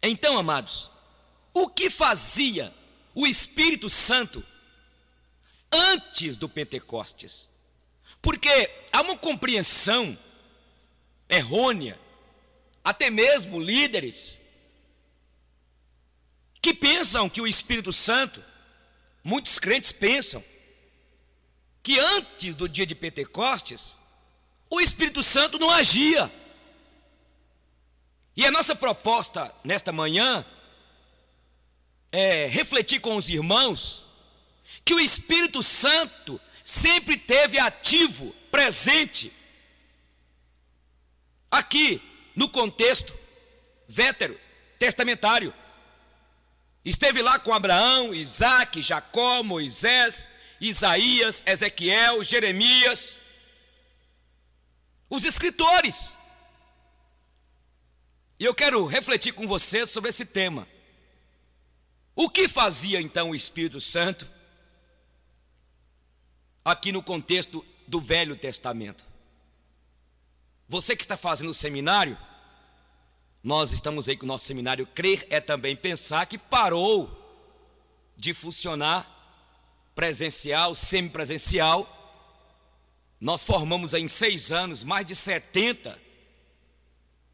Então, amados, o que fazia o Espírito Santo antes do Pentecostes? Porque há uma compreensão errônea, até mesmo líderes, que pensam que o Espírito Santo, muitos crentes pensam, que antes do dia de Pentecostes, o Espírito Santo não agia. E a nossa proposta nesta manhã é refletir com os irmãos que o Espírito Santo sempre esteve ativo, presente, aqui no contexto veterotestamentário. Esteve lá com Abraão, Isaac, Jacó, Moisés, Isaías, Ezequiel, Jeremias, os escritores. E eu quero refletir com você sobre esse tema. O que fazia então o Espírito Santo aqui no contexto do Velho Testamento? Você que está fazendo o seminário, nós estamos aí com o nosso seminário Crer é Também Pensar, que parou de funcionar presencial, semipresencial. Nós formamos aí em 6 anos mais de 70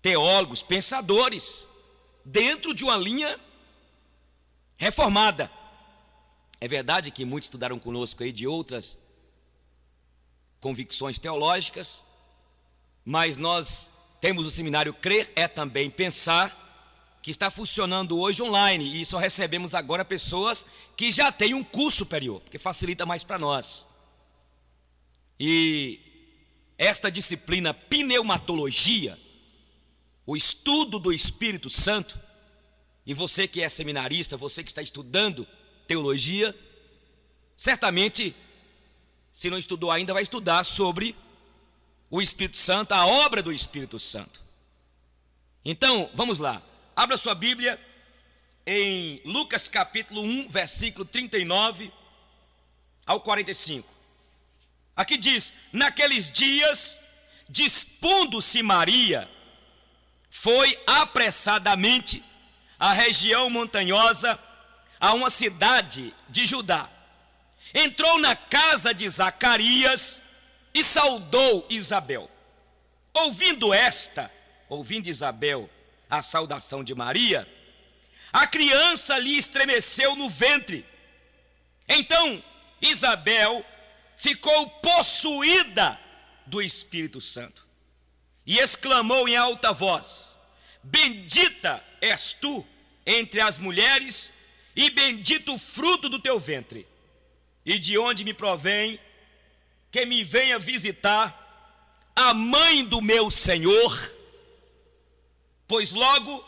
teólogos, pensadores, dentro de uma linha reformada. É verdade que muitos estudaram conosco aí de outras convicções teológicas, mas nós temos o seminário Crer é Também Pensar, que está funcionando hoje online, e só recebemos agora pessoas que já têm um curso superior, porque facilita mais para nós. E esta disciplina pneumatologia, o estudo do Espírito Santo, e você que é seminarista, você que está estudando teologia, certamente, se não estudou ainda, vai estudar sobre o Espírito Santo, a obra do Espírito Santo. Então, vamos lá. Abra sua Bíblia em Lucas capítulo 1, versículo 39 ao 45. Aqui diz: naqueles dias, dispondo-se Maria, foi apressadamente à região montanhosa, a uma cidade de Judá. Entrou na casa de Zacarias e saudou Isabel. Ouvindo Isabel a saudação de Maria, a criança lhe estremeceu no ventre. Então Isabel ficou possuída do Espírito Santo e exclamou em alta voz: bendita és tu entre as mulheres, e bendito o fruto do teu ventre. E de onde me provém que me venha visitar a mãe do meu Senhor? Pois logo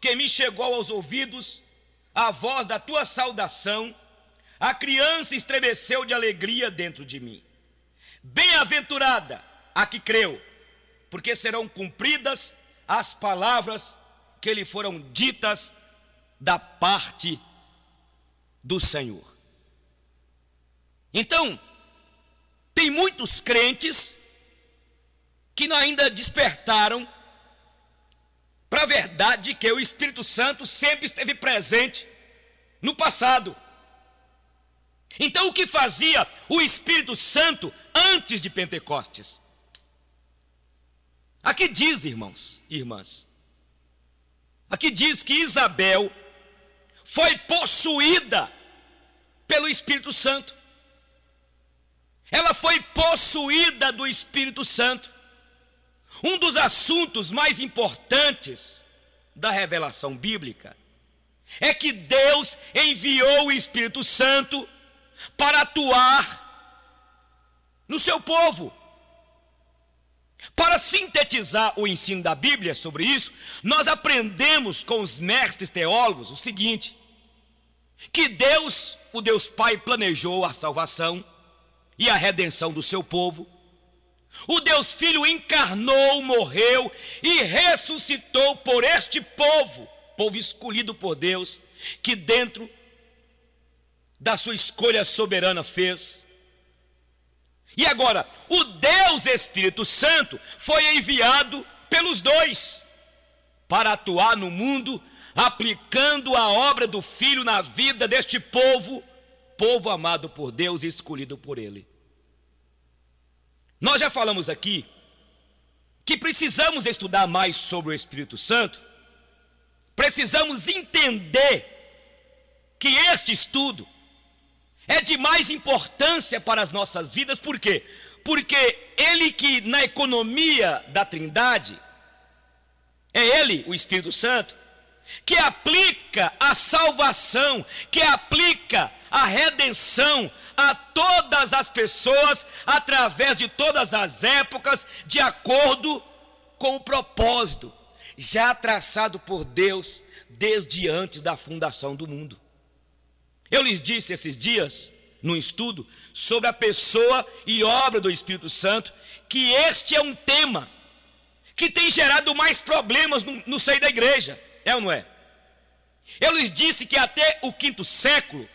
que me chegou aos ouvidos a voz da tua saudação, a criança estremeceu de alegria dentro de mim. Bem-aventurada a que creu, porque serão cumpridas as palavras que lhe foram ditas da parte do Senhor. Então, tem muitos crentes que ainda despertaram para a verdade de que o Espírito Santo sempre esteve presente no passado. Então, o que fazia o Espírito Santo antes de Pentecostes? Aqui diz, irmãos e irmãs, aqui diz que Isabel foi possuída pelo Espírito Santo. Ela foi possuída do Espírito Santo. Um dos assuntos mais importantes da revelação bíblica é que Deus enviou o Espírito Santo para atuar no seu povo. Para sintetizar o ensino da Bíblia sobre isso, nós aprendemos com os mestres teólogos o seguinte: que Deus, o Deus Pai, planejou a salvação e a redenção do seu povo. O Deus Filho encarnou, morreu e ressuscitou por este povo, povo escolhido por Deus, que dentro da sua escolha soberana fez. E agora, o Deus Espírito Santo foi enviado pelos dois, para atuar no mundo, aplicando a obra do Filho na vida deste povo, povo amado por Deus e escolhido por Ele. Nós já falamos aqui que precisamos estudar mais sobre o Espírito Santo, precisamos entender que este estudo é de mais importância para as nossas vidas. Por quê? Porque ele que na economia da Trindade, é ele, o Espírito Santo, que aplica a salvação, que aplica a redenção a todas as pessoas, através de todas as épocas, de acordo com o propósito já traçado por Deus desde antes da fundação do mundo. Eu lhes disse esses dias, no estudo, sobre a pessoa e obra do Espírito Santo, que este é um tema que tem gerado mais problemas no seio da igreja, é ou não é? Eu lhes disse que até o 5º século,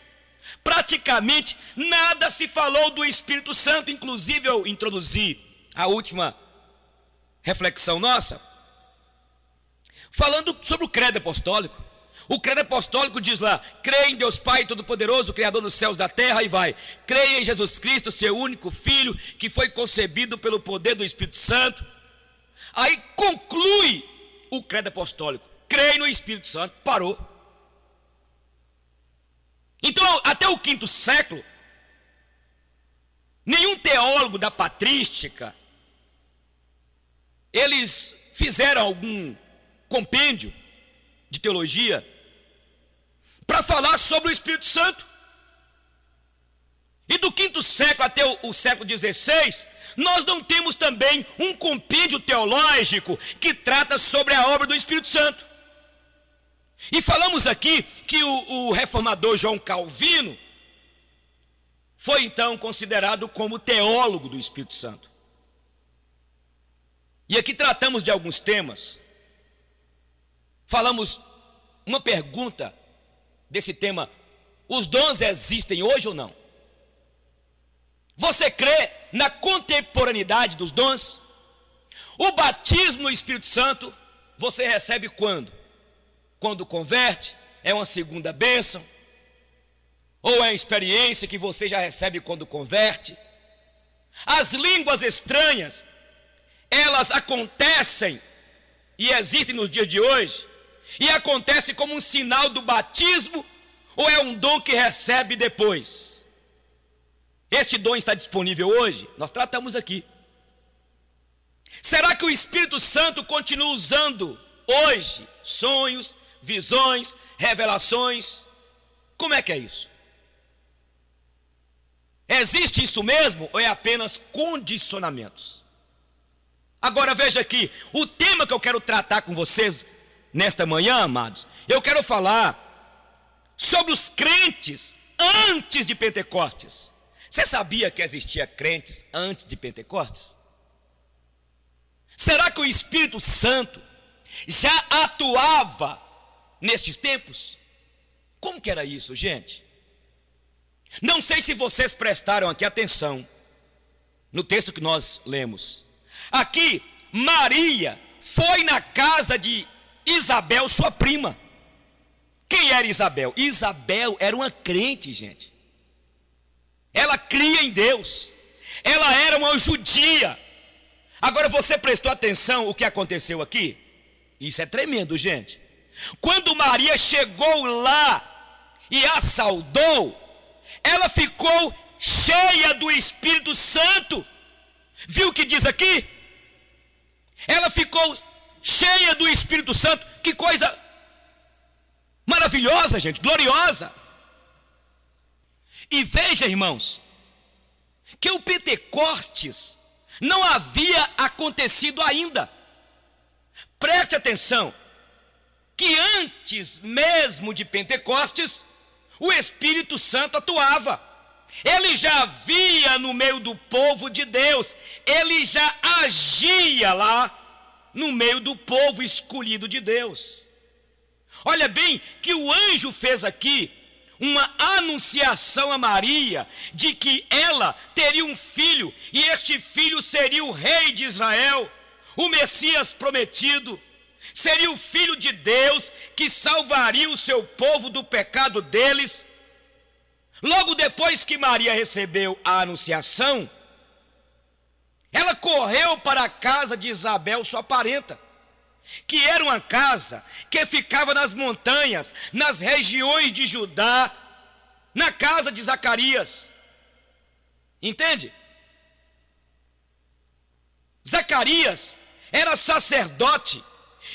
praticamente nada se falou do Espírito Santo. Inclusive eu introduzi a última reflexão nossa, falando sobre o credo apostólico. O credo apostólico diz lá: creia em Deus Pai Todo-Poderoso, Criador dos céus e da terra, e vai. Creia em Jesus Cristo, seu único Filho, que foi concebido pelo poder do Espírito Santo. Aí conclui o credo apostólico: creia no Espírito Santo. Parou. Então, até o 5º século, nenhum teólogo da patrística, eles fizeram algum compêndio de teologia para falar sobre o Espírito Santo. E do 5º século até o século XVI, nós não temos também um compêndio teológico que trata sobre a obra do Espírito Santo. E falamos aqui que o reformador João Calvino foi então considerado como teólogo do Espírito Santo. E aqui tratamos de alguns temas. Falamos uma pergunta desse tema: os dons existem hoje ou não? Você crê na contemporaneidade dos dons? O batismo no Espírito Santo você recebe quando? Quando converte? É uma segunda bênção? Ou é uma experiência que você já recebe quando converte? As línguas estranhas, elas acontecem e existem nos dias de hoje, e acontece como um sinal do batismo, ou é um dom que recebe depois? Este dom está disponível hoje? Nós tratamos aqui. Será que o Espírito Santo continua usando hoje sonhos, visões, revelações? Como é que é isso? Existe isso mesmo ou é apenas condicionamentos? Agora veja aqui, o tema que eu quero tratar com vocês nesta manhã, amados, eu quero falar sobre os crentes antes de Pentecostes. Você sabia que existia crentes antes de Pentecostes? Será que o Espírito Santo já atuava nestes tempos? Como que era isso, gente? Não sei se vocês prestaram aqui atenção no texto que nós lemos. Aqui, Maria foi na casa de Isabel, sua prima. Quem era Isabel? Isabel era uma crente, gente. Ela cria em Deus. Ela era uma judia. Agora você prestou atenção o que aconteceu aqui? Isso é tremendo, gente. Quando Maria chegou lá e a saudou, ela ficou cheia do Espírito Santo. Viu o que diz aqui? Ela ficou cheia do Espírito Santo. Que coisa maravilhosa, gente, gloriosa. E veja, irmãos, que o Pentecostes não havia acontecido ainda. Preste atenção, que antes mesmo de Pentecostes, o Espírito Santo atuava. Ele já via no meio do povo de Deus, ele já agia lá no meio do povo escolhido de Deus. Olha bem que o anjo fez aqui uma anunciação a Maria de que ela teria um filho, e este filho seria o rei de Israel, o Messias prometido. seria o Filho de Deus que salvaria o seu povo do pecado deles. Logo depois que Maria recebeu a anunciação, ela correu para a casa de Isabel, sua parenta, que era uma casa que ficava nas montanhas, nas regiões de Judá, na casa de Zacarias. Entende? Zacarias era sacerdote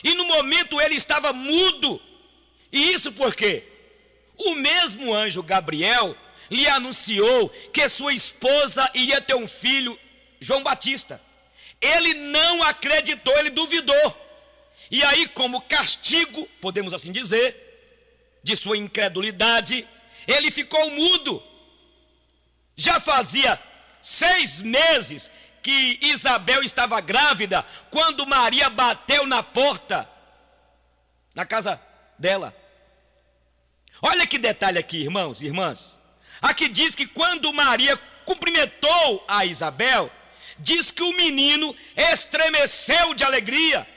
e no momento ele estava mudo. E isso porque o mesmo anjo Gabriel lhe anunciou que sua esposa iria ter um filho, João Batista. Ele não acreditou, ele duvidou. E aí, como castigo, podemos assim dizer, de sua incredulidade, ele ficou mudo. Já fazia 6 meses que Isabel estava grávida, quando Maria bateu na porta, na casa dela. Olha que detalhe aqui, irmãos e irmãs. Aqui diz que quando Maria cumprimentou a Isabel, diz que o menino estremeceu de alegria.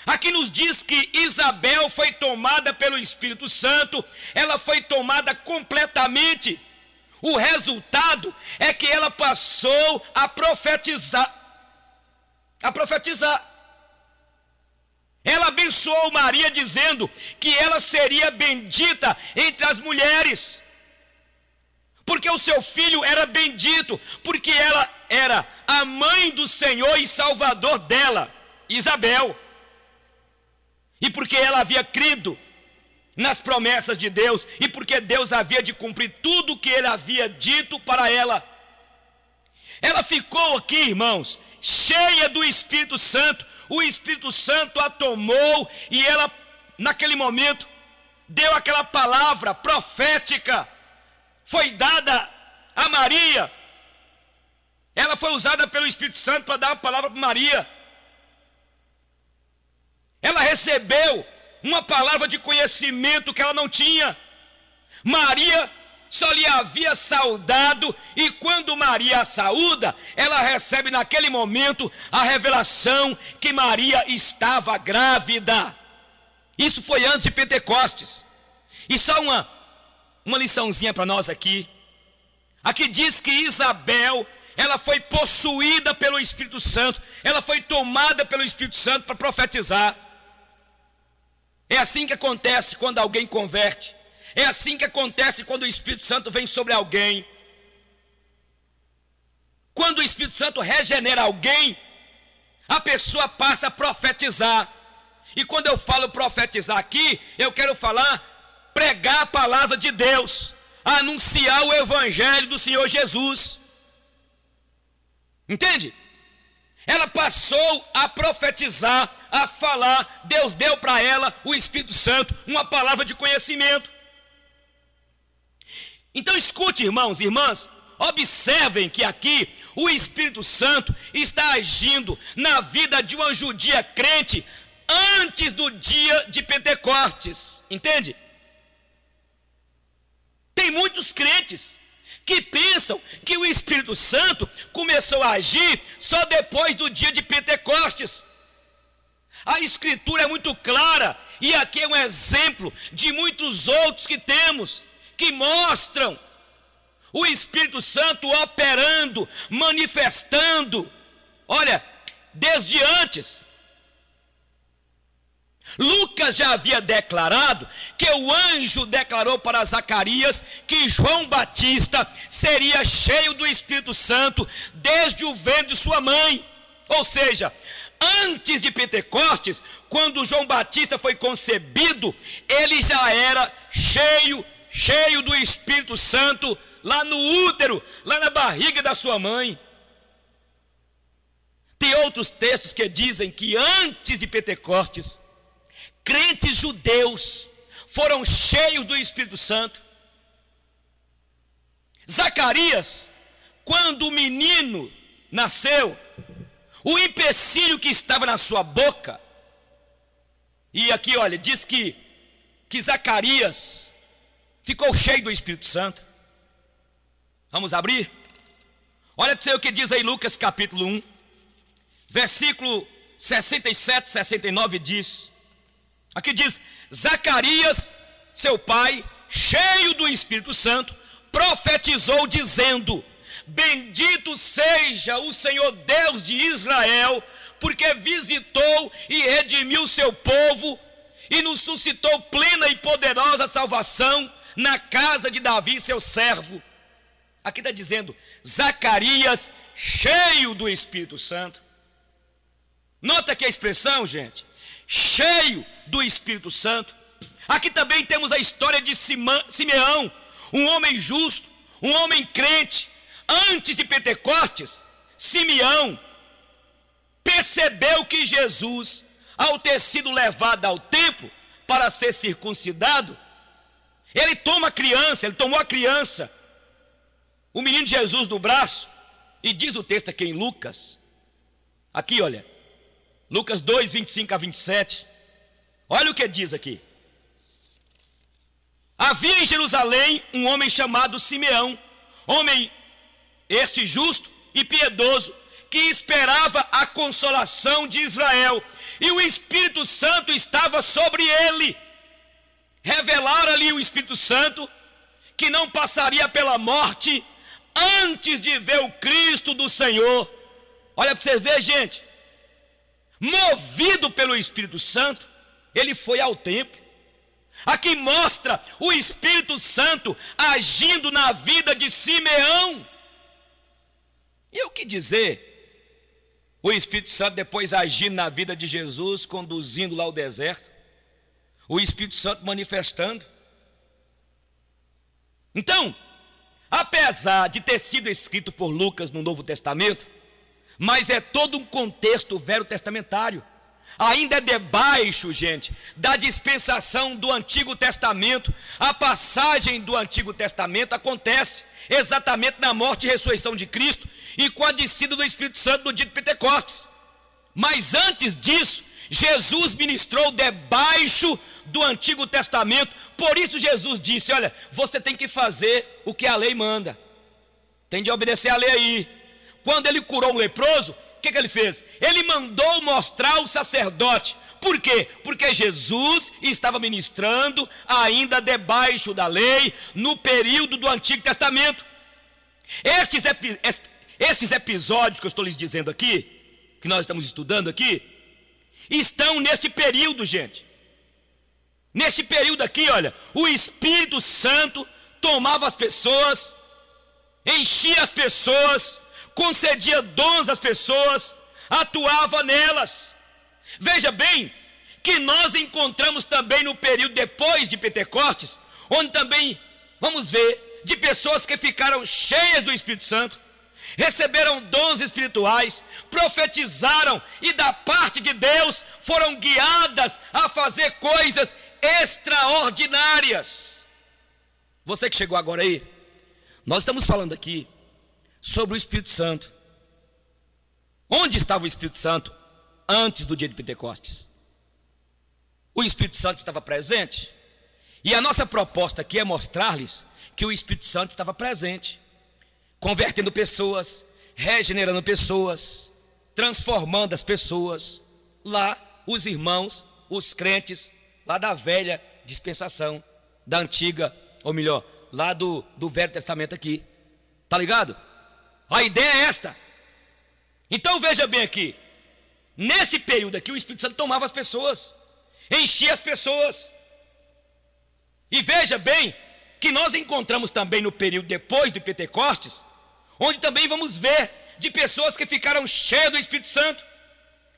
Aqui nos diz que Isabel foi tomada pelo Espírito Santo, ela foi tomada completamente. O resultado é que ela passou a profetizar. Ela abençoou Maria dizendo que ela seria bendita entre as mulheres, porque o seu filho era bendito, porque ela era a mãe do Senhor e Salvador dela, Isabel, e porque ela havia crido nas promessas de Deus, e porque Deus havia de cumprir tudo o que ele havia dito para ela. Ela ficou aqui, irmãos, cheia do Espírito Santo. O Espírito Santo a tomou e ela, naquele momento, deu aquela palavra profética, foi dada a Maria. Ela foi usada pelo Espírito Santo para dar a palavra para Maria. Ela recebeu uma palavra de conhecimento que ela não tinha. Maria só lhe havia saudado, e quando Maria a saúda, ela recebe naquele momento a revelação que Maria estava grávida. Isso foi antes de Pentecostes. E só uma liçãozinha para nós aqui. Aqui diz que Isabel, ela foi possuída pelo Espírito Santo, ela foi tomada pelo Espírito Santo para profetizar. É assim que acontece quando alguém converte. É assim que acontece quando o Espírito Santo vem sobre alguém. Quando o Espírito Santo regenera alguém, a pessoa passa a profetizar. E quando eu falo profetizar aqui, eu quero falar pregar a palavra de Deus, anunciar o evangelho do Senhor Jesus. Entende? Ela passou a profetizar, a falar. Deus deu para ela, o Espírito Santo, uma palavra de conhecimento. Então escute, irmãos e irmãs, observem que aqui o Espírito Santo está agindo na vida de uma judia crente antes do dia de Pentecostes. Entende? Tem muitos crentes que pensam que o Espírito Santo começou a agir só depois do dia de Pentecostes. A Escritura é muito clara, e aqui é um exemplo de muitos outros que temos, que mostram o Espírito Santo operando, manifestando, olha, desde antes. Lucas já havia declarado que o anjo declarou para Zacarias que João Batista seria cheio do Espírito Santo desde o ventre de sua mãe. Ou seja, antes de Pentecostes, quando João Batista foi concebido, ele já era cheio do Espírito Santo lá no útero, lá na barriga da sua mãe. Tem outros textos que dizem que antes de Pentecostes, crentes judeus foram cheios do Espírito Santo. Zacarias, quando o menino nasceu, o empecilho que estava na sua boca, e aqui olha, diz que Zacarias ficou cheio do Espírito Santo. Vamos abrir? Olha para você o que diz aí Lucas capítulo 1, versículo 67, 69 diz: Aqui diz: Zacarias, seu pai, cheio do Espírito Santo, profetizou dizendo: bendito seja o Senhor Deus de Israel, porque visitou e redimiu seu povo e nos suscitou plena e poderosa salvação na casa de Davi, seu servo. Aqui está dizendo Zacarias, cheio do Espírito Santo. Nota aqui a expressão, gente, cheio do Espírito Santo. Aqui também temos a história de Simeão, um homem justo, um homem crente. Antes de Pentecostes, Simeão percebeu que Jesus, ao ter sido levado ao templo para ser circuncidado, ele tomou a criança, o menino Jesus no braço, e diz o texto aqui em Lucas, aqui olha, Lucas 2, 25 a 27, olha o que diz aqui. Havia em Jerusalém um homem chamado Simeão, homem este justo e piedoso, que esperava a consolação de Israel, e o Espírito Santo estava sobre ele. Revelaram ali o Espírito Santo que não passaria pela morte antes de ver o Cristo do Senhor. Olha para você ver, gente, movido pelo Espírito Santo, ele foi ao templo. Aqui mostra o Espírito Santo agindo na vida de Simeão. E o que dizer? O Espírito Santo depois agindo na vida de Jesus, conduzindo lá ao deserto. O Espírito Santo manifestando. Então, apesar de ter sido escrito por Lucas no Novo Testamento, mas é todo um contexto veterotestamentário. Ainda é debaixo, gente, da dispensação do Antigo Testamento. A passagem do Antigo Testamento acontece exatamente na morte e ressurreição de Cristo e com a descida do Espírito Santo no dia de Pentecostes. Mas antes disso, Jesus ministrou debaixo do Antigo Testamento. Por isso Jesus disse: olha, você tem que fazer o que a lei manda, tem de obedecer a lei aí. Quando ele curou um leproso, o que ele fez? Ele mandou mostrar o sacerdote. Por quê? Porque Jesus estava ministrando ainda debaixo da lei, no período do Antigo Testamento. Estes episódios que eu estou lhes dizendo aqui, que nós estamos estudando aqui, estão neste período, gente. Neste período aqui, olha, o Espírito Santo tomava as pessoas, enchia as pessoas, concedia dons às pessoas, atuava nelas. Veja bem que nós encontramos também no período depois de Pentecostes, onde também vamos ver de pessoas que ficaram cheias do Espírito Santo, receberam dons espirituais, profetizaram e da parte de Deus foram guiadas a fazer coisas extraordinárias. Você que chegou agora aí, nós estamos falando aqui sobre o Espírito Santo. Onde estava o Espírito Santo antes do dia de Pentecostes? O Espírito Santo estava presente, e a nossa proposta aqui é mostrar-lhes que o Espírito Santo estava presente, convertendo pessoas, regenerando pessoas, transformando as pessoas. Lá os irmãos, os crentes lá da velha dispensação, da antiga, ou melhor, lá do Velho Testamento aqui, tá ligado? A ideia é esta. Então veja bem aqui, nesse período aqui o Espírito Santo tomava as pessoas, enchia as pessoas. E veja bem que nós encontramos também no período depois de Pentecostes, onde também vamos ver de pessoas que ficaram cheias do Espírito Santo,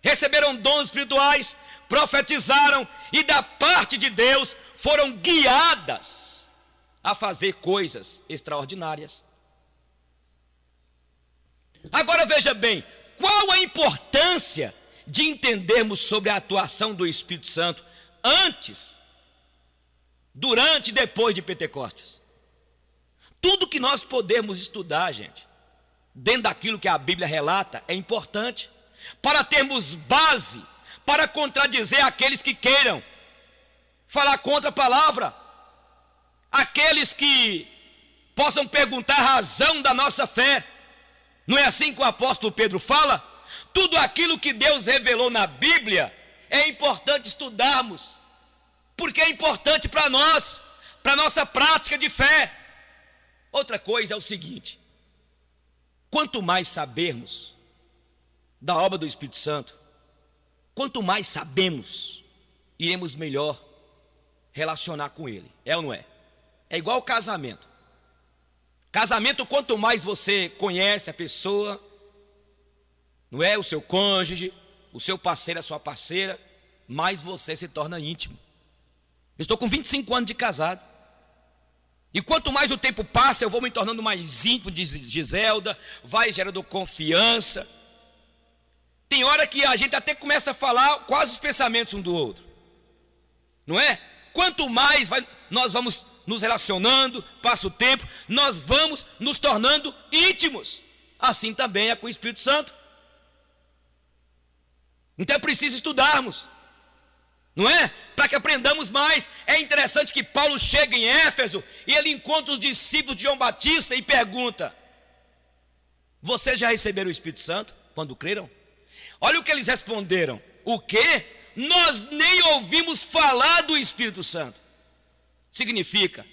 receberam dons espirituais, profetizaram e da parte de Deus foram guiadas a fazer coisas extraordinárias. Agora veja bem, qual a importância de entendermos sobre a atuação do Espírito Santo antes, durante e depois de Pentecostes? Tudo que nós podemos estudar, gente, dentro daquilo que a Bíblia relata, é importante, para termos base, para contradizer aqueles que queiram falar contra a palavra, aqueles que possam perguntar a razão da nossa fé. Não é assim que o apóstolo Pedro fala? Tudo aquilo que Deus revelou na Bíblia é importante estudarmos, porque é importante para nós, para nossa prática de fé. Outra coisa é o seguinte: quanto mais sabermos da obra do Espírito Santo, quanto mais sabemos, iremos melhor relacionar com Ele. É ou não é? É igual casamento. Casamento, quanto mais você conhece a pessoa, não é? O seu cônjuge, o seu parceiro, a sua parceira, mais você se torna íntimo. Eu estou com 25 anos de casado. E quanto mais o tempo passa, eu vou me tornando mais íntimo de Giselda, vai gerando confiança. Tem hora que a gente até começa a falar quase os pensamentos um do outro, não é? Quanto mais nós vamos nos relacionando, passa o tempo, nós vamos nos tornando íntimos. Assim também é com o Espírito Santo. Então é preciso estudarmos, não é? Para que aprendamos mais. É interessante que Paulo chega em Éfeso e ele encontra os discípulos de João Batista e pergunta: vocês já receberam o Espírito Santo quando creram? Olha o que eles responderam: o quê? Nós nem ouvimos falar do Espírito Santo. Significa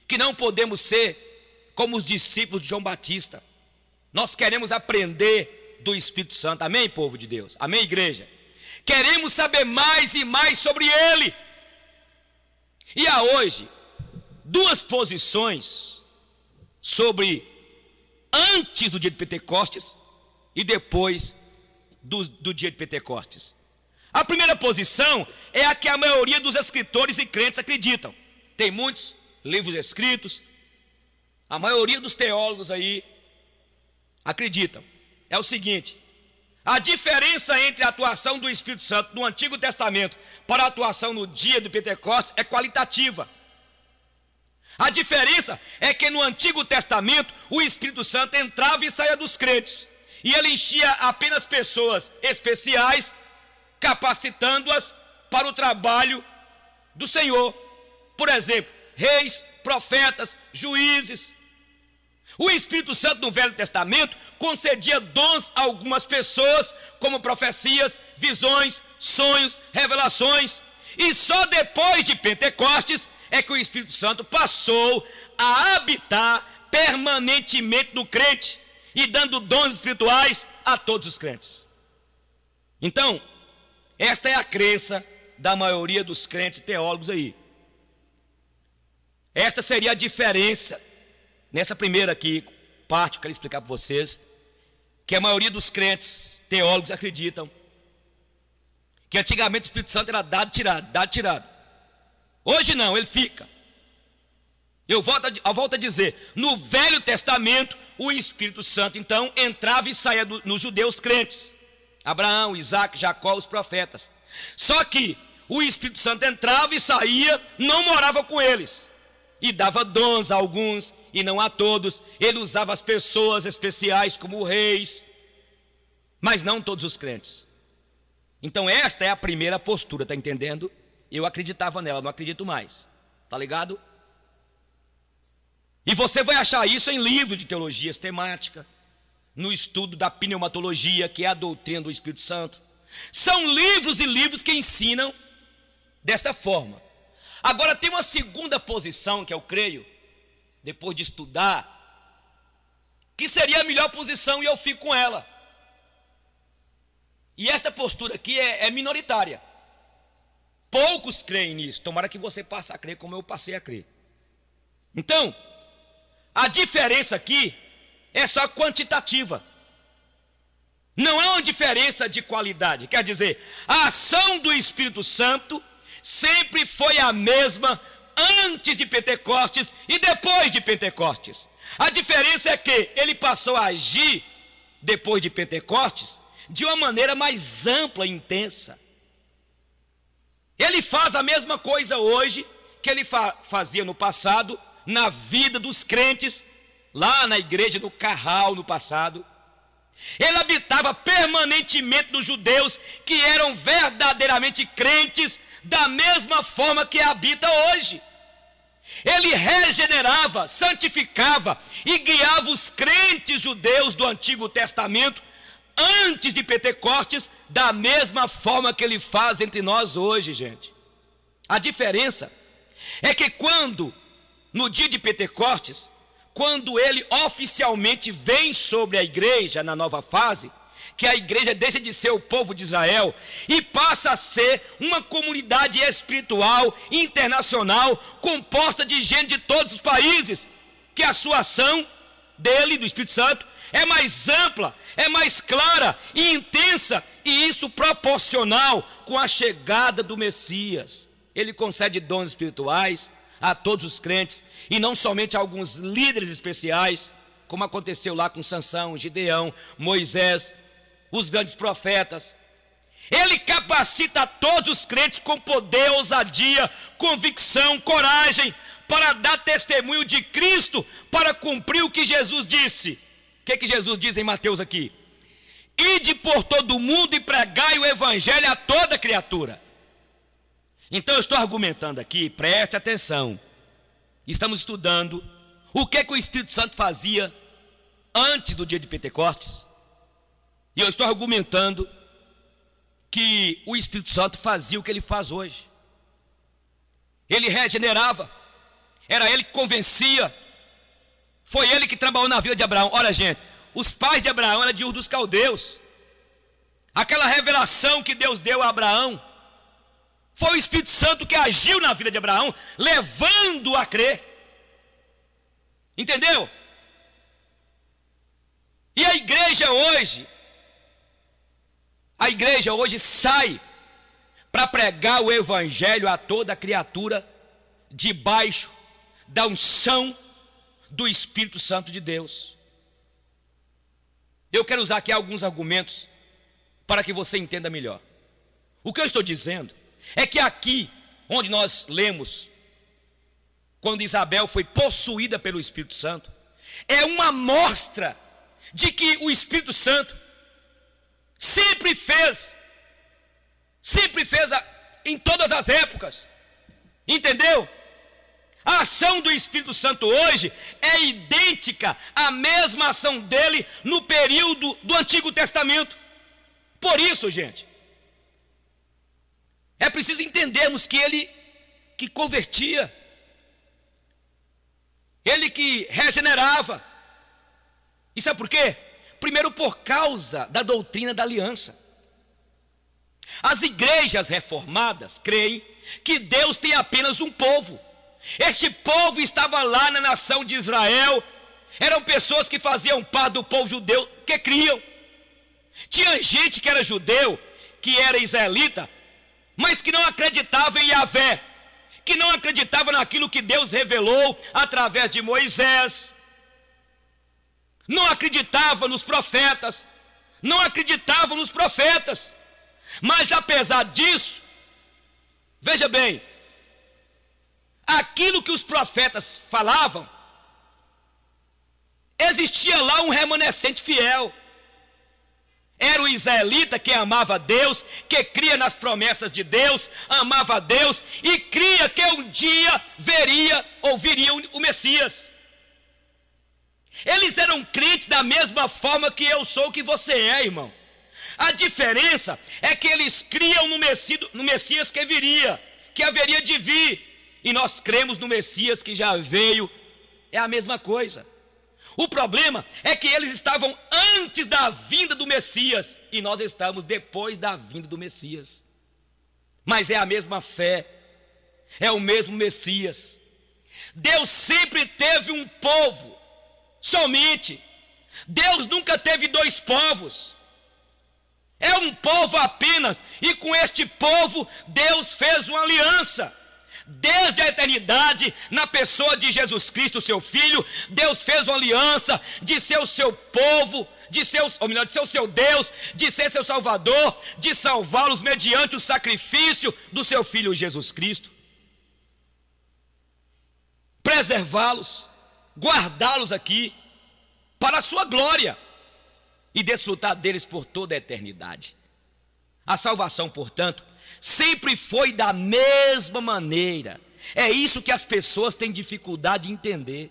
que não podemos ser como os discípulos de João Batista. Nós queremos aprender do Espírito Santo. Amém, povo de Deus? Amém, igreja? Queremos saber mais e mais sobre Ele. E há hoje duas posições sobre antes do dia de Pentecostes e depois do dia de Pentecostes. A primeira posição é a que a maioria dos escritores e crentes acreditam. Tem muitos livros escritos, a maioria dos teólogos aí acreditam. É o seguinte: a diferença entre a atuação do Espírito Santo no Antigo Testamento para a atuação no dia do Pentecostes é qualitativa. A diferença é que no Antigo Testamento o Espírito Santo entrava e saía dos crentes, e ele enchia apenas pessoas especiais, capacitando-as para o trabalho do Senhor. Por exemplo, reis, profetas, juízes. O Espírito Santo no Velho Testamento concedia dons a algumas pessoas, como profecias, visões, sonhos, revelações. E só depois de Pentecostes é que o Espírito Santo passou a habitar permanentemente no crente e dando dons espirituais a todos os crentes. Então, esta é a crença da maioria dos crentes e teólogos aí. Esta seria a diferença nessa primeira aqui parte que eu quero explicar para vocês, que a maioria dos crentes teólogos acreditam que antigamente o Espírito Santo era dado e tirado. Hoje não, ele fica. Eu volto a dizer, no Velho Testamento o Espírito Santo então entrava e saía nos judeus crentes, Abraão, Isaac, Jacó, os profetas. Só que o Espírito Santo entrava e saía, não morava com eles, e dava dons a alguns e não a todos. Ele usava as pessoas especiais como reis, mas não todos os crentes. Então esta é a primeira postura, tá entendendo? Eu acreditava nela, não acredito mais, tá ligado? E você vai achar isso em livros de teologia sistemática, no estudo da pneumatologia, que é a doutrina do Espírito Santo. São livros e livros que ensinam desta forma. Agora tem uma segunda posição que eu creio, depois de estudar, que seria a melhor posição e eu fico com ela. E esta postura aqui é minoritária. Poucos creem nisso. Tomara que você passe a crer como eu passei a crer. Então, a diferença aqui é só quantitativa. Não é uma diferença de qualidade. Quer dizer, a ação do Espírito Santo sempre foi a mesma antes de Pentecostes e depois de Pentecostes. A diferença é que ele passou a agir depois de Pentecostes de uma maneira mais ampla e intensa. Ele faz a mesma coisa hoje que ele fazia no passado, na vida dos crentes, lá na igreja do Carral no passado. Ele habitava permanentemente nos judeus que eram verdadeiramente crentes, da mesma forma que habita hoje. Ele regenerava, santificava e guiava os crentes judeus do Antigo Testamento antes de Pentecostes, da mesma forma que ele faz entre nós hoje, gente. A diferença é que no dia de Pentecostes, quando ele oficialmente vem sobre a igreja na nova fase, que a igreja deixa de ser o povo de Israel e passa a ser uma comunidade espiritual internacional composta de gente de todos os países, que a sua ação dele, do Espírito Santo, é mais ampla, é mais clara e intensa, e isso proporcional com a chegada do Messias. Ele concede dons espirituais a todos os crentes, e não somente a alguns líderes especiais, como aconteceu lá com Sansão, Gideão, Moisés, os grandes profetas. Ele capacita todos os crentes com poder, ousadia, convicção, coragem, para dar testemunho de Cristo, para cumprir o que Jesus disse. O que Jesus diz em Mateus aqui? Ide por todo o mundo e pregai o evangelho a toda criatura. Então eu estou argumentando aqui, preste atenção. Estamos estudando o que o Espírito Santo fazia antes do dia de Pentecostes. E eu estou argumentando que o Espírito Santo fazia o que ele faz hoje. Ele regenerava, era ele que convencia, foi ele que trabalhou na vida de Abraão. Olha, gente, os pais de Abraão eram de Ur dos Caldeus. Aquela revelação que Deus deu a Abraão, foi o Espírito Santo que agiu na vida de Abraão, levando-o a crer. Entendeu? E a igreja hoje sai para pregar o evangelho a toda criatura, debaixo da unção do Espírito Santo de Deus. Eu quero usar aqui alguns argumentos para que você entenda melhor. O que eu estou dizendo é que aqui, onde nós lemos, quando Isabel foi possuída pelo Espírito Santo, é uma amostra de que o Espírito Santo sempre fez em todas as épocas, entendeu? A ação do Espírito Santo hoje é idêntica à mesma ação dele no período do Antigo Testamento. Por isso, gente, é preciso entendermos que ele que convertia, ele que regenerava. E sabe por quê? Primeiro, por causa da doutrina da aliança. As igrejas reformadas creem que Deus tem apenas um povo. Este povo estava lá na nação de Israel, eram pessoas que faziam parte do povo judeu, que criam. Tinha gente que era judeu, que era israelita, mas que não acreditava em Yahvé, que não acreditava naquilo que Deus revelou através de Moisés, não acreditava nos profetas, mas apesar disso, veja bem, aquilo que os profetas falavam, existia lá um remanescente fiel. Era o israelita que amava a Deus, que cria nas promessas de Deus, amava a Deus e cria que um dia viria o Messias. Eles eram crentes da mesma forma que eu sou, que você é, irmão. A diferença é que eles criam no Messias que viria, que haveria de vir. E nós cremos no Messias que já veio. É a mesma coisa. O problema é que eles estavam antes da vinda do Messias e nós estamos depois da vinda do Messias. Mas é a mesma fé, é o mesmo Messias. Deus sempre teve um povo, somente. Deus nunca teve dois povos. É um povo apenas, e com este povo Deus fez uma aliança. Desde a eternidade, na pessoa de Jesus Cristo, seu Filho, Deus fez uma aliança de ser o seu povo, de ser o seu Deus, de ser seu Salvador, de salvá-los mediante o sacrifício do seu Filho Jesus Cristo. Preservá-los, guardá-los aqui, para a sua glória, e desfrutar deles por toda a eternidade. A salvação, portanto, sempre foi da mesma maneira. É isso que as pessoas têm dificuldade de entender.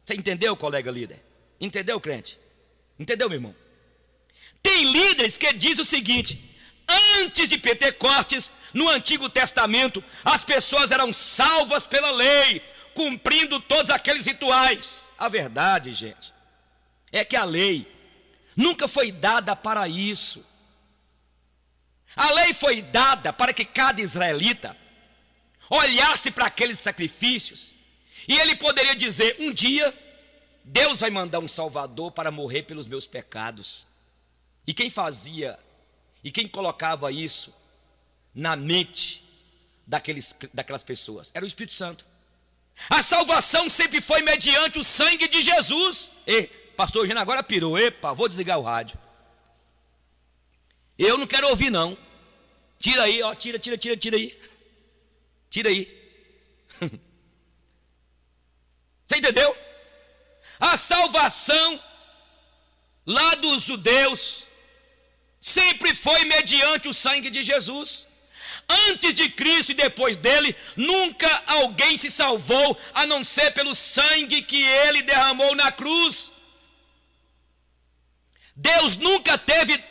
Você entendeu, colega líder? Entendeu, crente? Entendeu, meu irmão? Tem líderes que dizem o seguinte: Antes de Pentecostes, no Antigo Testamento, as pessoas eram salvas pela lei, cumprindo todos aqueles rituais. A verdade, gente, é que a lei nunca foi dada para isso. A lei foi dada para que cada israelita olhasse para aqueles sacrifícios e ele poderia dizer: um dia Deus vai mandar um Salvador para morrer pelos meus pecados. E quem fazia e quem colocava isso na mente daquelas pessoas era o Espírito Santo. A salvação sempre foi mediante o sangue de Jesus. Pastor Eugênio agora pirou. Epa, vou desligar o rádio. Eu não quero ouvir não. Tira aí, ó, tira aí. Tira aí. Você entendeu? A salvação lá dos judeus sempre foi mediante o sangue de Jesus. Antes de Cristo e depois dele, nunca alguém se salvou a não ser pelo sangue que ele derramou na cruz. Deus nunca teve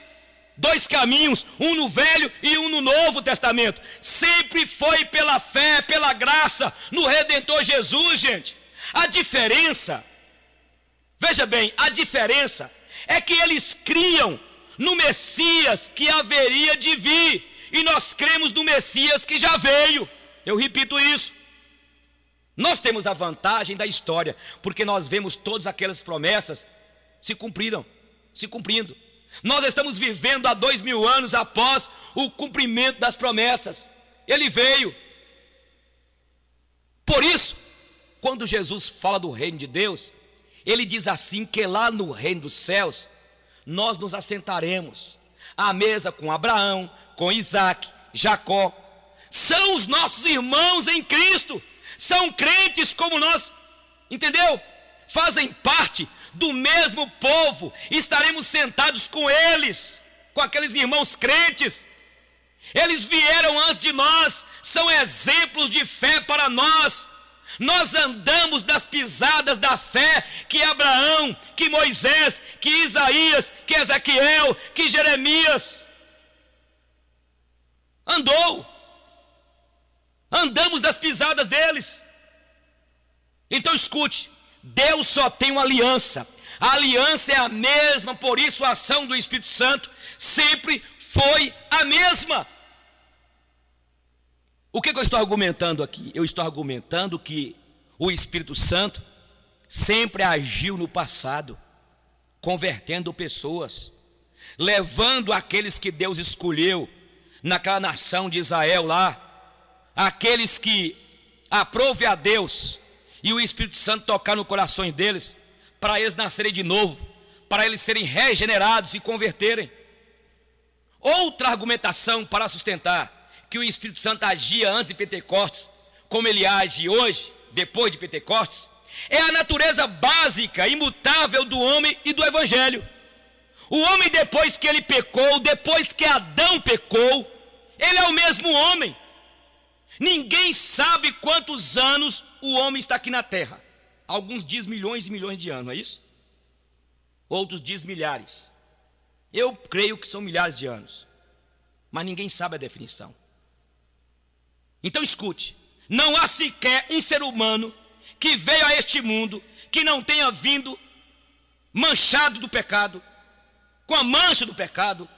dois caminhos, um no Velho e um no Novo Testamento. Sempre foi pela fé, pela graça, no Redentor Jesus, gente. A diferença, veja bem, a diferença é que eles criam no Messias que haveria de vir, e nós cremos no Messias que já veio. Eu repito isso. Nós temos a vantagem da história, porque nós vemos todas aquelas promessas se cumprindo. Nós estamos vivendo há 2000 anos após o cumprimento das promessas. Ele veio. Por isso, quando Jesus fala do reino de Deus, ele diz assim, que lá no reino dos céus nós nos assentaremos à mesa com Abraão, com Isaac, Jacó. São os nossos irmãos em Cristo, são crentes como nós, entendeu? Fazem parte do mesmo povo, estaremos sentados com eles, com aqueles irmãos crentes. Eles vieram antes de nós, são exemplos de fé para nós. Nós andamos nas pisadas da fé que Abraão, que Moisés, que Isaías, que Ezequiel, que Jeremias andamos nas pisadas deles. Então escute, Deus só tem uma aliança, a aliança é a mesma, por isso a ação do Espírito Santo sempre foi a mesma. O que eu estou argumentando aqui? Eu estou argumentando que o Espírito Santo sempre agiu no passado, convertendo pessoas, levando aqueles que Deus escolheu naquela nação de Israel lá, aqueles que aprove a Deus e o Espírito Santo tocar no coração deles, para eles nascerem de novo, para eles serem regenerados e converterem. Outra argumentação para sustentar que o Espírito Santo agia antes de Pentecostes, como ele age hoje, depois de Pentecostes, é a natureza básica, imutável do homem e do Evangelho. O homem, depois que ele pecou, depois que Adão pecou, ele é o mesmo homem. Ninguém sabe quantos anos o homem está aqui na terra. Alguns dizem milhões e milhões de anos, não é isso? Outros dizem milhares. Eu creio que são milhares de anos, mas ninguém sabe a definição. Então escute, não há sequer um ser humano que veio a este mundo que não tenha vindo manchado do pecado, com a mancha do pecado.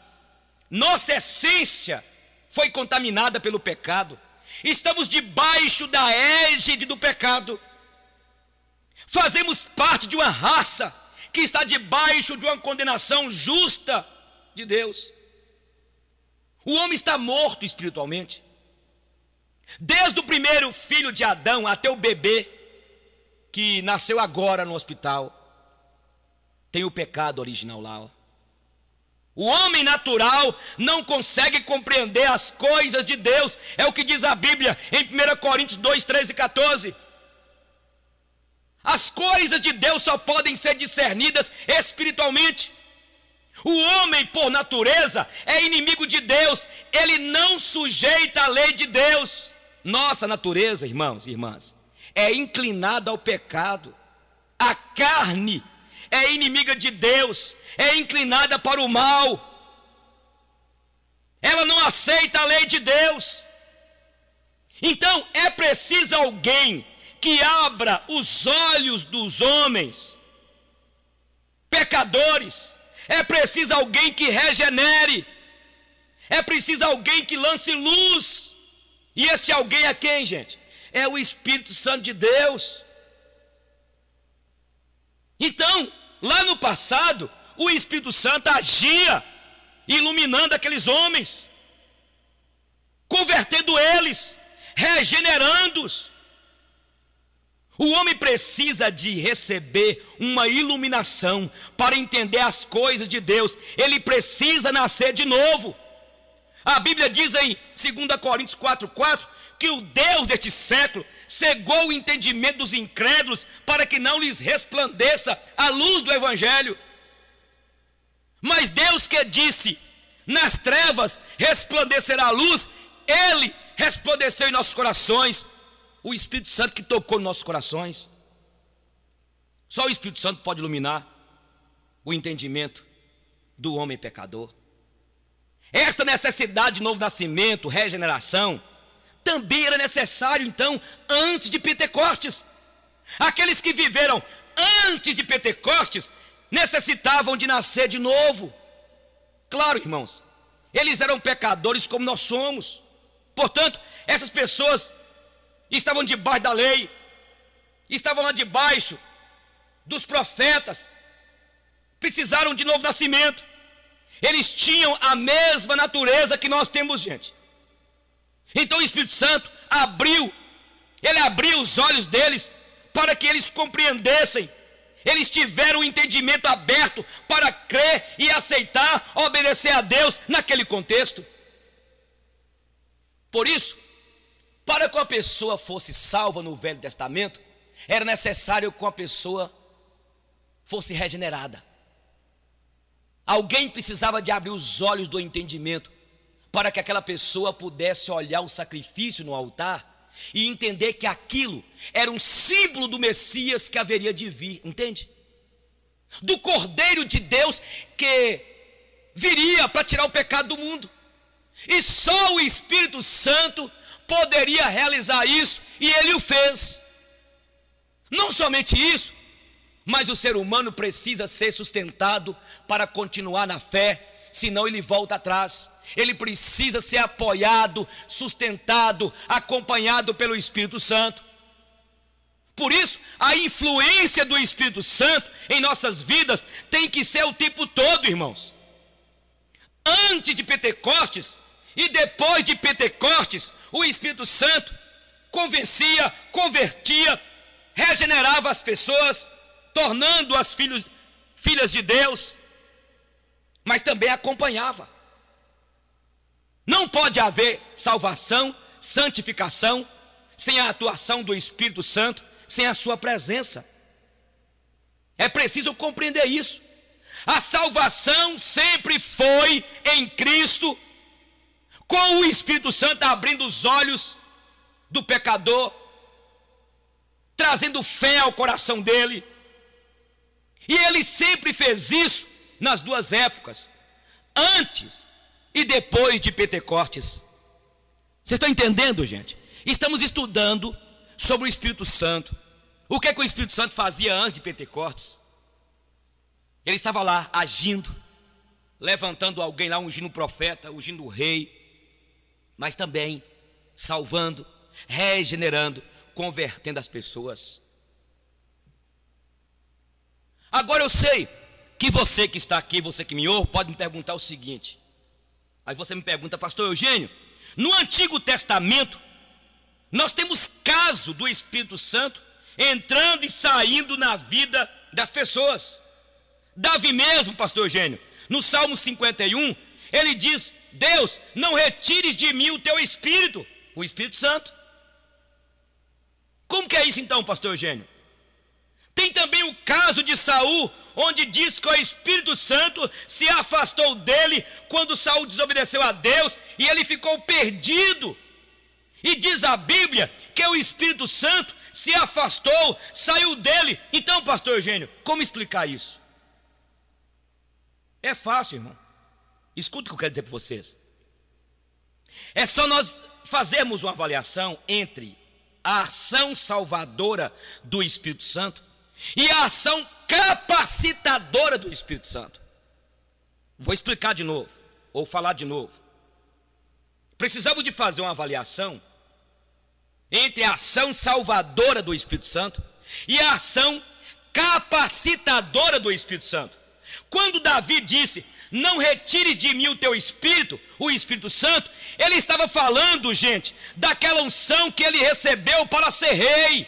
Nossa essência foi contaminada pelo pecado. Estamos debaixo da égide do pecado. Fazemos parte de uma raça que está debaixo de uma condenação justa de Deus. O homem está morto espiritualmente. Desde o primeiro filho de Adão até o bebê que nasceu agora no hospital, tem o pecado original lá, ó. O homem natural não consegue compreender as coisas de Deus. É o que diz a Bíblia em 1 Coríntios 2, 13 e 14. As coisas de Deus só podem ser discernidas espiritualmente. O homem, por natureza, é inimigo de Deus. Ele não sujeita a lei de Deus. Nossa natureza, irmãos e irmãs, é inclinada ao pecado. A carne é inimiga de Deus, é inclinada para o mal. ela não aceita a lei de Deus. Então é preciso alguém que abra os olhos dos homens pecadores, é preciso alguém que regenere, é preciso alguém que lance luz. E esse alguém é quem, gente? É o Espírito Santo de Deus. Então, lá no passado, o Espírito Santo agia, iluminando aqueles homens, convertendo eles, regenerando-os. O homem precisa de receber uma iluminação para entender as coisas de Deus. Ele precisa nascer de novo. A Bíblia diz em 2 Coríntios 4,4 que o Deus deste século cegou o entendimento dos incrédulos para que não lhes resplandeça a luz do Evangelho. Mas Deus que disse, nas trevas resplandecerá a luz, Ele resplandeceu em nossos corações. O Espírito Santo que tocou nos nossos corações. Só o Espírito Santo pode iluminar o entendimento do homem pecador. Esta necessidade de novo nascimento, regeneração, também era necessário então antes de Pentecostes. Aqueles que viveram antes de Pentecostes necessitavam de nascer de novo. Claro, irmãos, eles eram pecadores como nós somos. Portanto, essas pessoas estavam debaixo da lei, estavam lá debaixo dos profetas, precisaram de novo nascimento. Eles tinham a mesma natureza que nós temos, gente. Então o Espírito Santo ele abriu os olhos deles para que eles compreendessem. Eles tiveram o entendimento aberto para crer e aceitar, obedecer a Deus naquele contexto. Por isso, para que uma pessoa fosse salva no Velho Testamento, era necessário que uma pessoa fosse regenerada. Alguém precisava de abrir os olhos do entendimento para que aquela pessoa pudesse olhar o sacrifício no altar e entender que aquilo era um símbolo do Messias que haveria de vir, entende? Do Cordeiro de Deus que viria para tirar o pecado do mundo. E só o Espírito Santo poderia realizar isso, e ele o fez. Não somente isso, mas o ser humano precisa ser sustentado para continuar na fé, senão ele volta atrás. Ele precisa ser apoiado, sustentado, acompanhado pelo Espírito Santo. Por isso, a influência do Espírito Santo em nossas vidas tem que ser o tempo todo, irmãos. Antes de Pentecostes e depois de Pentecostes, o Espírito Santo convencia, convertia, regenerava as pessoas, tornando-as filhas de Deus, mas também acompanhava. Não pode haver salvação, santificação, sem a atuação do Espírito Santo, sem a sua presença. É preciso compreender isso. A salvação sempre foi em Cristo, com o Espírito Santo abrindo os olhos do pecador, trazendo fé ao coração dele. E ele sempre fez isso nas duas épocas, antes e depois de Pentecostes. Vocês estão entendendo, gente? Estamos estudando sobre o Espírito Santo. O que é que o Espírito Santo fazia antes de Pentecostes? Ele estava lá agindo, levantando alguém lá, ungindo o profeta, ungindo o rei, mas também salvando, regenerando, convertendo as pessoas. Agora eu sei que você que está aqui, você que me ouve, pode me perguntar o seguinte. Aí você me pergunta, pastor Eugênio, no Antigo Testamento, nós temos caso do Espírito Santo entrando e saindo na vida das pessoas. Davi mesmo, pastor Eugênio, no Salmo 51, ele diz, Deus, não retires de mim o teu Espírito, o Espírito Santo. Como que é isso então, pastor Eugênio? Tem também o caso de Saul, onde diz que o Espírito Santo se afastou dele quando Saul desobedeceu a Deus e ele ficou perdido. E diz a Bíblia que o Espírito Santo se afastou, saiu dele. Então, pastor Eugênio, como explicar isso? É fácil, irmão. Escuta o que eu quero dizer para vocês. É só nós fazermos uma avaliação entre a ação salvadora do Espírito Santo e a ação capacitadora do Espírito Santo. Vou explicar de novo, ou falar de novo. Precisamos de fazer uma avaliação entre a ação salvadora do Espírito Santo e a ação capacitadora do Espírito Santo. Quando Davi disse: não retire de mim o teu Espírito, o Espírito Santo, ele estava falando, gente, daquela unção que ele recebeu para ser rei.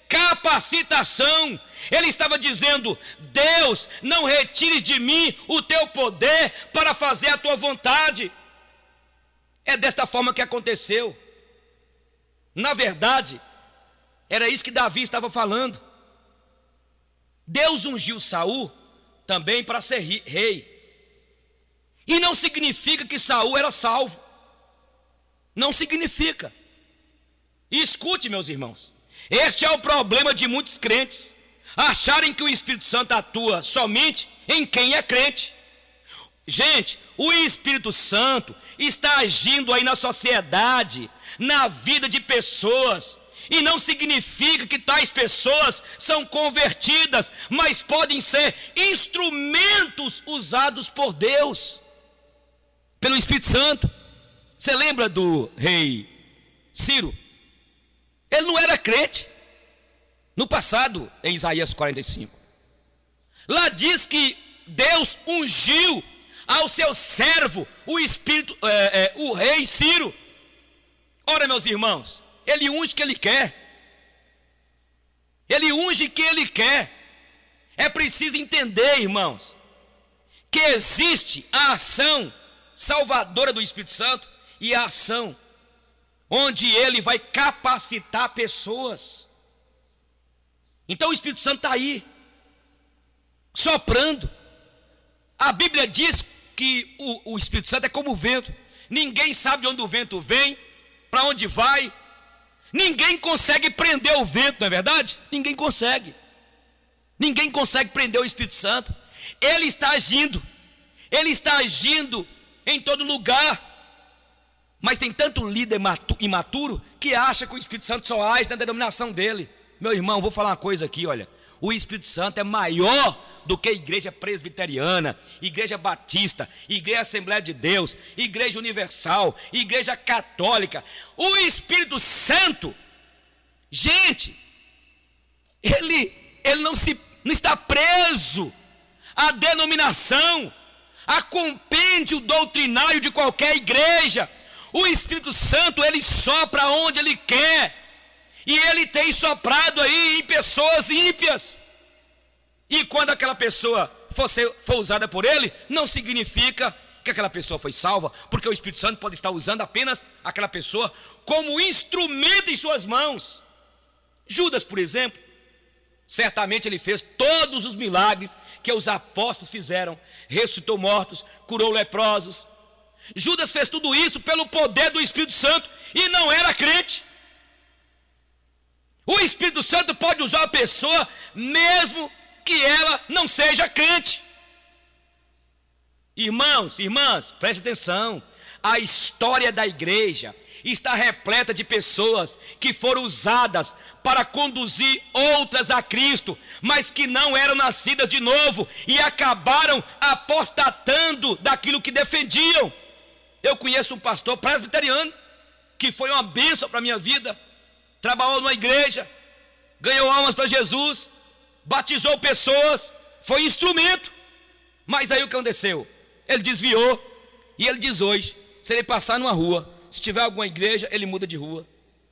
Capacitação. Ele estava dizendo: Deus, não retires de mim o teu poder para fazer a tua vontade. É desta forma que aconteceu. Na verdade, era isso que Davi estava falando. Deus ungiu Saul também para ser rei. E não significa que Saul era salvo. Não significa. E escute, meus irmãos, este é o problema de muitos crentes, acharem que o Espírito Santo atua somente em quem é crente. Gente, o Espírito Santo está agindo aí na sociedade, na vida de pessoas, e não significa que tais pessoas são convertidas, mas podem ser instrumentos usados por Deus, pelo Espírito Santo. Você lembra do rei Ciro? Ele não era crente. No passado, em Isaías 45, lá diz que Deus ungiu ao seu servo, o rei Ciro. Ora, meus irmãos, ele unge quem ele quer. Ele unge quem ele quer. É preciso entender, irmãos, que existe a ação salvadora do Espírito Santo e a ação onde ele vai capacitar pessoas. Então o Espírito Santo está aí, soprando. A Bíblia diz que o Espírito Santo é como o vento. Ninguém sabe de onde o vento vem, para onde vai. Ninguém consegue prender o vento, não é verdade? Ninguém consegue. Ninguém consegue prender o Espírito Santo. Ele está agindo. Ele está agindo em todo lugar. Mas tem tanto líder imaturo que acha que o Espírito Santo só age na denominação dele. Meu irmão, vou falar uma coisa aqui, olha. O Espírito Santo é maior do que a igreja presbiteriana, igreja batista, igreja Assembleia de Deus, igreja universal, igreja católica. O Espírito Santo, gente, ele não está preso à denominação, a compêndio doutrinário de qualquer igreja. O Espírito Santo, ele sopra onde ele quer. E ele tem soprado aí em pessoas ímpias. E quando aquela pessoa for usada por ele, não significa que aquela pessoa foi salva, porque o Espírito Santo pode estar usando apenas aquela pessoa como instrumento em suas mãos. Judas, por exemplo, certamente ele fez todos os milagres que os apóstolos fizeram. Ressuscitou mortos, curou leprosos. Judas fez tudo isso pelo poder do Espírito Santo e não era crente. O Espírito Santo pode usar a pessoa mesmo que ela não seja crente. Irmãos, irmãs, preste atenção. A história da igreja está repleta de pessoas que foram usadas para conduzir outras a Cristo, mas que não eram nascidas de novo e acabaram apostatando daquilo que defendiam. Eu conheço um pastor presbiteriano que foi uma bênção para a minha vida. Trabalhou numa igreja, ganhou almas para Jesus, batizou pessoas, foi instrumento. Mas aí o que aconteceu? Ele desviou, e ele diz hoje, se ele passar numa rua, se tiver alguma igreja, ele muda de rua.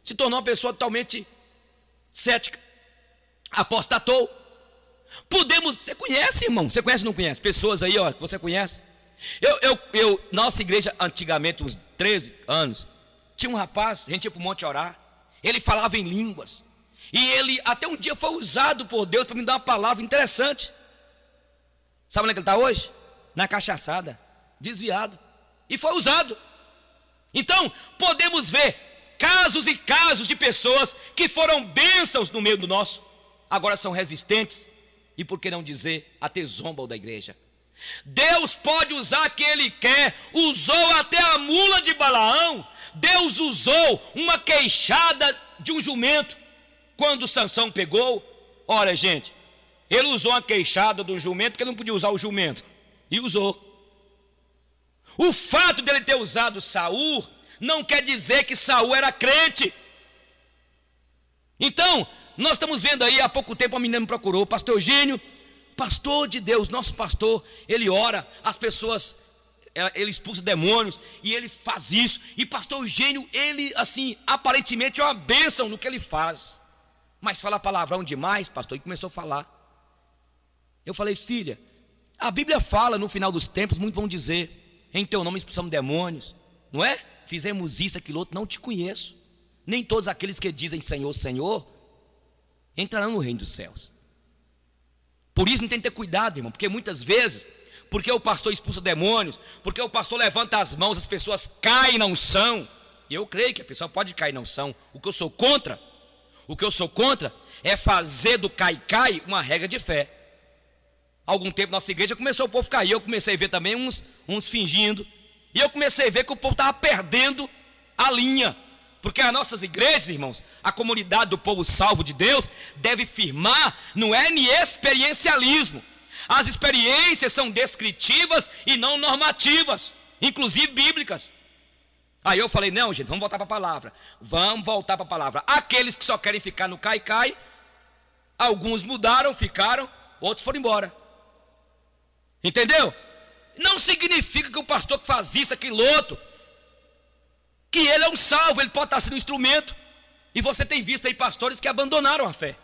Se tornou uma pessoa totalmente cética, apostatou. Você conhece, irmão? Você conhece ou não conhece? Pessoas aí, ó, que você conhece. Nossa igreja, antigamente, uns 13 anos, tinha um rapaz, a gente ia para o monte orar. Ele falava em línguas. E ele até um dia foi usado por Deus para me dar uma palavra interessante. Sabe onde é que ele está hoje? Na cachaçada, desviado. E foi usado. Então, podemos ver casos e casos de pessoas que foram bênçãos no meio do nosso, agora são resistentes. E por que não dizer, até zombam da igreja. Deus pode usar quem Ele quer. Usou até a mula de Balaão. Deus usou uma queixada de um jumento quando Sansão pegou. Olha, gente, ele usou uma queixada do jumento porque ele não podia usar o jumento, e usou. O fato dele ter usado Saul não quer dizer que Saul era crente. Então, nós estamos vendo aí, há pouco tempo a menina me procurou, pastor Eugênio, pastor de Deus, nosso pastor, ele ora, as pessoas, ele expulsa demônios, e ele faz isso, e pastor Eugênio, ele assim, aparentemente é uma bênção no que ele faz, mas fala palavrão demais, pastor, e começou a falar. Eu falei, filha, a Bíblia fala no final dos tempos, muitos vão dizer, em teu nome expulsamos demônios, não é? Fizemos isso, aquilo outro, não te conheço. Nem todos aqueles que dizem Senhor, Senhor, entrarão no reino dos céus. Por isso não tem que ter cuidado, irmão, porque muitas vezes, porque o pastor expulsa demônios, porque o pastor levanta as mãos, as pessoas caem na unção. E eu creio que a pessoa pode cair na unção. O que eu sou contra é fazer do cai-cai uma regra de fé. Algum tempo nossa igreja começou o povo cair, eu comecei a ver também uns fingindo, e eu comecei a ver que o povo estava perdendo a linha. Porque as nossas igrejas, irmãos, a comunidade do povo salvo de Deus deve firmar, não é em experiencialismo. As experiências são descritivas e não normativas, inclusive bíblicas. Aí eu falei, não, gente, vamos voltar para a palavra. Vamos voltar para a palavra. Aqueles que só querem ficar no cai-cai, alguns mudaram, ficaram, outros foram embora. Entendeu? Não significa que o pastor que faz isso, aquilo outro, que ele é um salvo, ele pode estar sendo um instrumento. E você tem visto aí pastores que abandonaram a fé.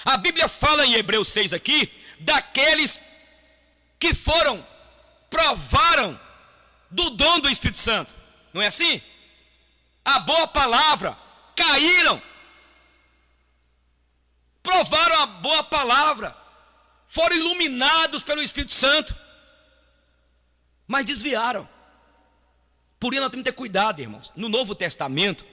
A Bíblia fala em Hebreus 6 aqui, daqueles que provaram do dom do Espírito Santo. Não é assim? A boa palavra, caíram. Provaram a boa palavra, foram iluminados pelo Espírito Santo, mas desviaram. Por isso nós temos que ter cuidado, irmãos. No Novo Testamento,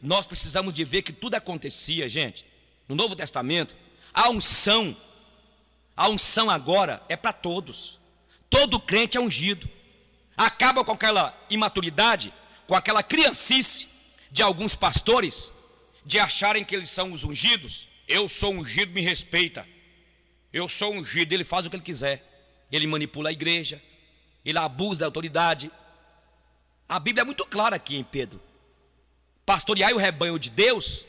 nós precisamos de ver que tudo acontecia, gente. No Novo Testamento, a unção agora é para todos. Todo crente é ungido. Acaba com aquela imaturidade, com aquela criancice de alguns pastores, de acharem que eles são os ungidos. Eu sou ungido, me respeita. Eu sou ungido, ele faz o que ele quiser. Ele manipula a igreja, ele abusa da autoridade. A Bíblia é muito clara aqui em Pedro. Pastoreai o rebanho de Deus,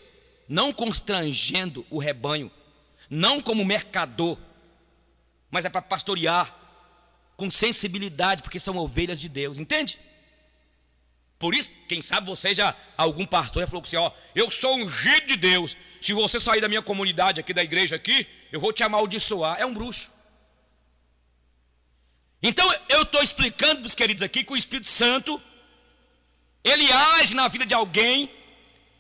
não constrangendo o rebanho, não como mercador, mas é para pastorear com sensibilidade, porque são ovelhas de Deus, entende? Por isso, quem sabe você já, algum pastor já falou com você, ó, eu sou ungido de Deus, se você sair da minha comunidade aqui, da igreja aqui, eu vou te amaldiçoar. É um bruxo. Então eu estou explicando para os queridos aqui que o Espírito Santo, ele age na vida de alguém,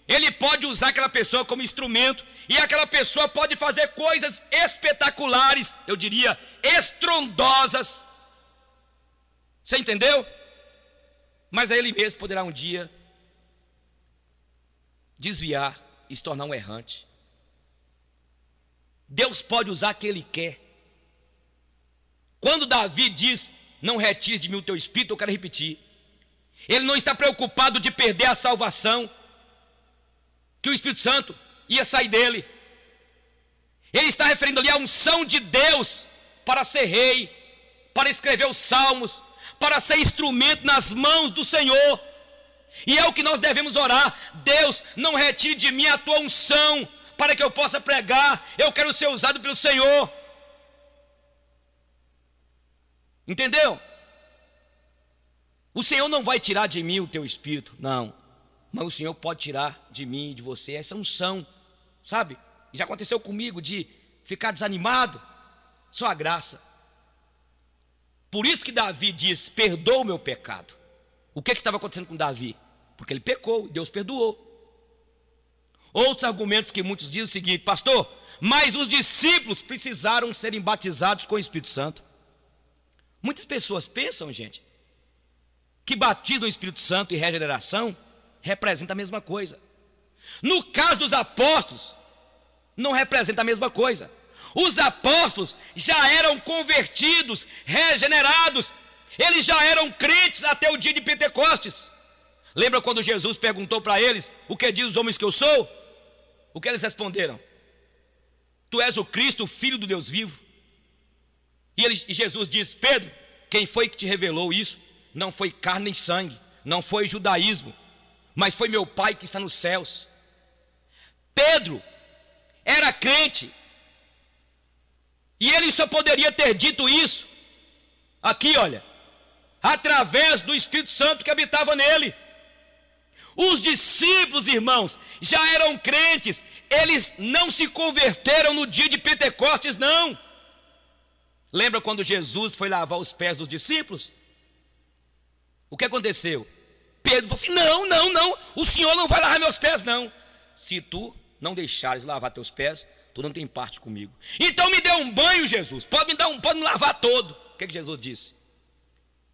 ele pode usar aquela pessoa como instrumento, e aquela pessoa pode fazer coisas espetaculares, eu diria, estrondosas. Você entendeu? Mas aí ele mesmo poderá um dia desviar e se tornar um errante. Deus pode usar quem Ele quer. Quando Davi diz, não retires de mim o teu espírito, eu quero repetir. Ele não está preocupado de perder a salvação, que o Espírito Santo ia sair dele. Ele está referindo ali a unção de Deus para ser rei, para escrever os salmos, para ser instrumento nas mãos do Senhor. E é o que nós devemos orar. Deus, não retire de mim a tua unção, para que eu possa pregar. Eu quero ser usado pelo Senhor. Entendeu? O Senhor não vai tirar de mim o teu espírito, não. Mas o Senhor pode tirar de mim e de você essa unção, sabe? Já aconteceu comigo de ficar desanimado. Só a graça. Por isso que Davi diz, perdoa o meu pecado. O que estava acontecendo com Davi? Porque ele pecou, Deus perdoou. Outros argumentos que muitos dizem o seguinte, pastor, mas os discípulos precisaram serem batizados com o Espírito Santo. Muitas pessoas pensam, gente, que batismo no Espírito Santo e regeneração representa a mesma coisa. No caso dos apóstolos, não representa a mesma coisa. Os apóstolos já eram convertidos, regenerados. Eles já eram crentes até o dia de Pentecostes. Lembra quando Jesus perguntou para eles: o que diz os homens que eu sou? O que eles responderam? Tu és o Cristo, o Filho do Deus vivo. E Jesus disse: Pedro, quem foi que te revelou isso? Não foi carne nem sangue, não foi judaísmo, mas foi meu Pai que está nos céus. Pedro era crente, e ele só poderia ter dito isso aqui, olha, através do Espírito Santo que habitava nele. Os discípulos, irmãos, já eram crentes. Eles não se converteram no dia de Pentecostes, não. Lembra quando Jesus foi lavar os pés dos discípulos? O que aconteceu? Pedro falou assim: não, o Senhor não vai lavar meus pés, não. Se tu não deixares lavar teus pés, tu não tem parte comigo. Então me dê um banho, Jesus. Pode me lavar todo. O que Jesus disse?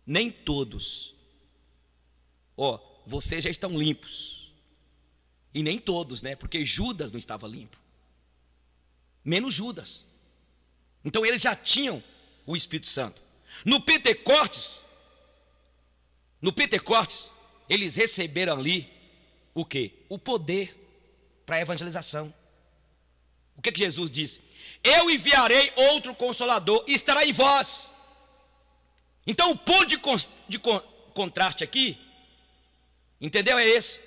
Nem todos. Vocês já estão limpos. E nem todos, né? Porque Judas não estava limpo. Menos Judas. Então eles já tinham o Espírito Santo. No Pentecostes, eles receberam ali o quê? O poder para a evangelização. O que Jesus disse? Eu enviarei outro Consolador, estará em vós. Então o ponto de contraste aqui, entendeu? É esse.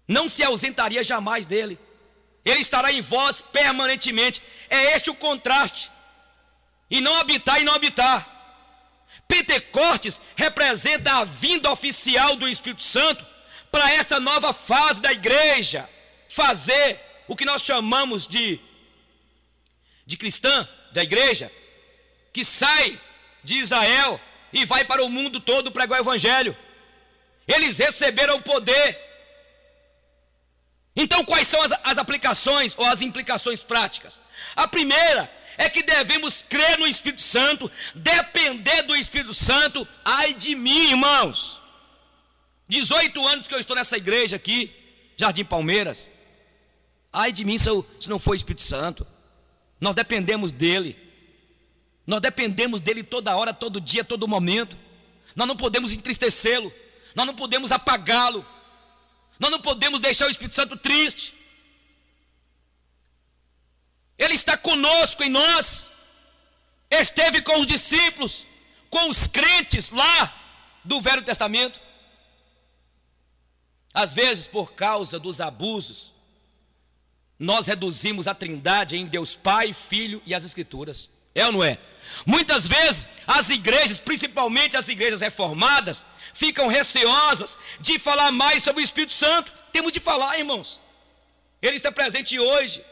Não se ausentaria jamais dele. Ele estará em vós permanentemente. É este o contraste. E não habitar e não habitar. Pentecostes representa a vinda oficial do Espírito Santo para essa nova fase da igreja. Fazer o que nós chamamos de cristã, da igreja, que sai de Israel e vai para o mundo todo pregar o evangelho. Eles receberam o poder. Então quais são as aplicações ou as implicações práticas? A primeira é que devemos crer no Espírito Santo, depender do Espírito Santo. Ai de mim, irmãos, 18 anos que eu estou nessa igreja aqui, Jardim Palmeiras. Ai de mim se não for o Espírito Santo. Nós dependemos dele. Nós dependemos dele toda hora, todo dia, todo momento. Nós não podemos entristecê-lo. Nós não podemos apagá-lo. Nós não podemos deixar o Espírito Santo triste. Ele está conosco em nós. Esteve com os discípulos, com os crentes lá do Velho Testamento. Às vezes, por causa dos abusos, nós reduzimos a Trindade em Deus Pai, Filho e as Escrituras. É ou não é? Muitas vezes as igrejas, principalmente as igrejas reformadas, ficam receosas de falar mais sobre o Espírito Santo. Temos de falar, irmãos. Ele está presente hoje,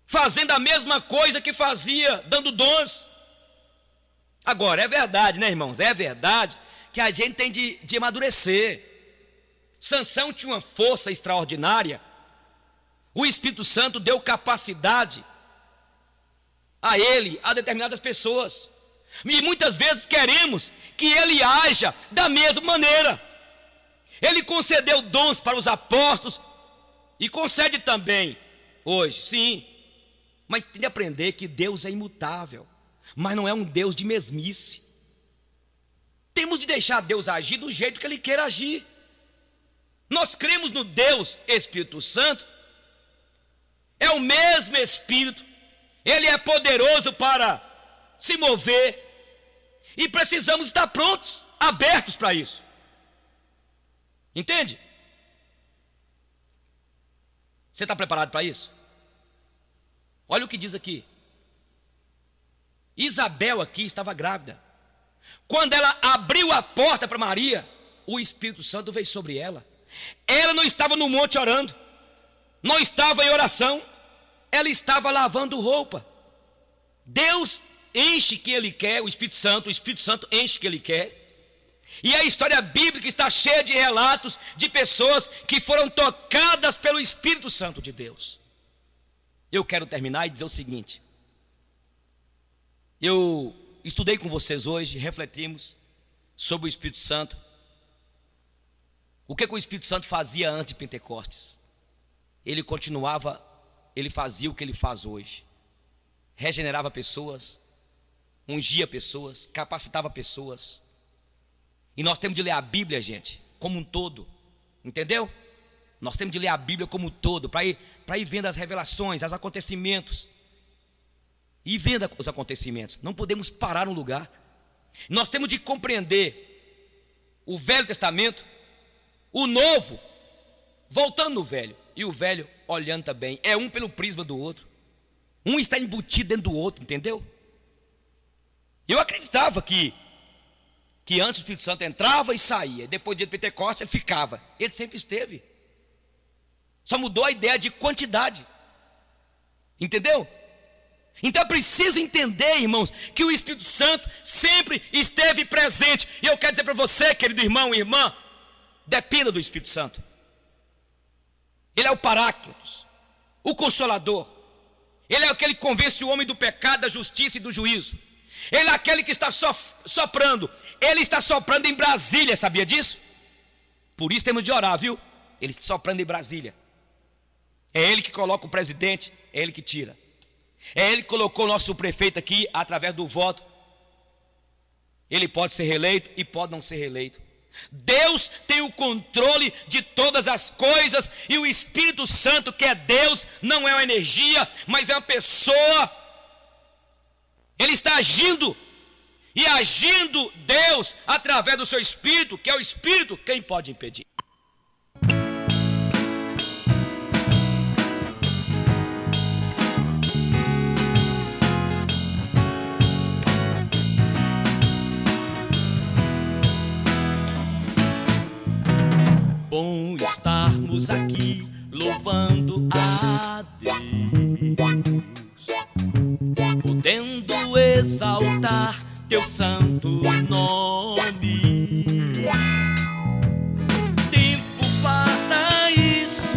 fazendo a mesma coisa que fazia, dando dons. Agora, é verdade, né, irmãos? É verdade que a gente tem de amadurecer. Sansão tinha uma força extraordinária. O Espírito Santo deu capacidade a ele, a determinadas pessoas. E muitas vezes queremos que ele haja da mesma maneira. Ele concedeu dons para os apóstolos e concede também hoje, sim. Mas tem de aprender que Deus é imutável, mas não é um Deus de mesmice. Temos de deixar Deus agir do jeito que Ele quer agir. Nós cremos no Deus Espírito Santo. É o mesmo Espírito. Ele é poderoso para se mover. E precisamos estar prontos, abertos para isso. Entende? Você está preparado para isso? Olha o que diz aqui. Isabel aqui estava grávida. Quando ela abriu a porta para Maria, o Espírito Santo veio sobre ela. Ela não estava no monte orando, não estava em oração, ela estava lavando roupa. Deus enche quem Ele quer, o Espírito Santo enche quem Ele quer. E a história bíblica está cheia de relatos de pessoas que foram tocadas pelo Espírito Santo de Deus. Eu quero terminar e dizer o seguinte. Eu estudei com vocês hoje, refletimos sobre o Espírito Santo. O que o Espírito Santo fazia antes de Pentecostes? Ele continuava ele fazia o que ele faz hoje. Regenerava pessoas, ungia pessoas, capacitava pessoas. E nós temos de ler a Bíblia, gente, como um todo, entendeu? Nós temos de ler a Bíblia como um todo, para ir vendo as revelações, os acontecimentos. E vendo os acontecimentos, não podemos parar no lugar. Nós temos de compreender o Velho Testamento, o Novo, voltando no Velho, e o Velho olhando também. É um pelo prisma do outro. Um está embutido dentro do outro, entendeu? Eu acreditava que antes o Espírito Santo entrava e saía, depois do dia de Pentecostes ele ficava. Ele sempre esteve. Só mudou a ideia de quantidade. Entendeu? Então é preciso entender, irmãos, que o Espírito Santo sempre esteve presente. E eu quero dizer para você, querido irmão e irmã, dependa do Espírito Santo. Ele é o Paráclitos, o Consolador. Ele é aquele que convence o homem do pecado, da justiça e do juízo. Ele é aquele que está soprando. Ele está soprando em Brasília, sabia disso? Por isso temos de orar, viu? Ele está soprando em Brasília. É ele que coloca o presidente, é ele que tira. É ele que colocou o nosso prefeito aqui através do voto. Ele pode ser reeleito e pode não ser reeleito. Deus tem o controle de todas as coisas. E o Espírito Santo, que é Deus, não é uma energia, mas é uma pessoa. Ele está agindo. E agindo Deus através do seu Espírito, que é o Espírito, quem pode impedir? Bom estarmos aqui louvando a Deus, podendo exaltar teu santo nome. Tempo para isso,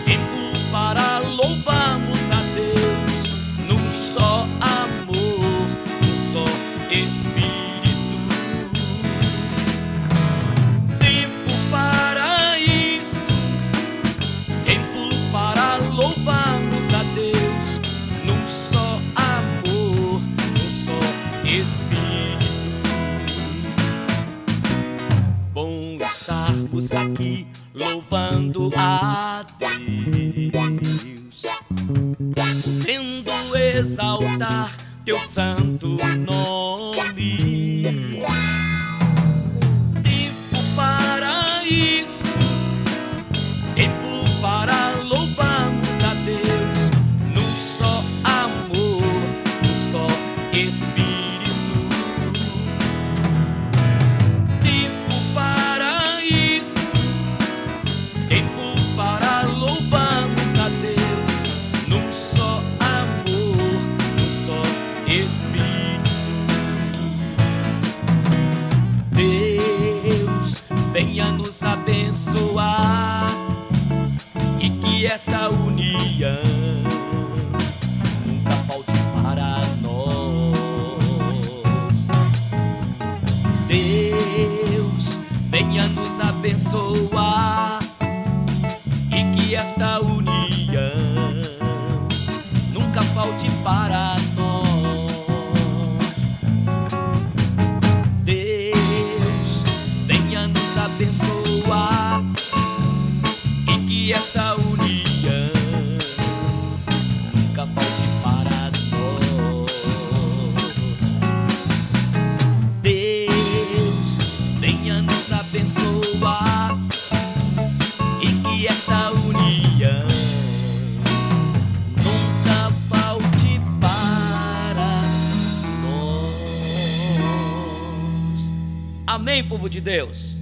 tempo para louvarmos a Deus num só amor, num só Espírito. Aqui louvando a Deus, podendo exaltar teu santo nome. Tempo para isso, tempo para louvarmos a Deus num só amor, num só Espírito. Venha nos abençoar e que esta união nunca falte para nós. Deus, venha nos abençoar e que esta união nunca falte para nós. Abençoar e que esta união nunca falte para nós. Deus, venha nos abençoar e que esta união nunca falte para nós. Amém, povo de Deus.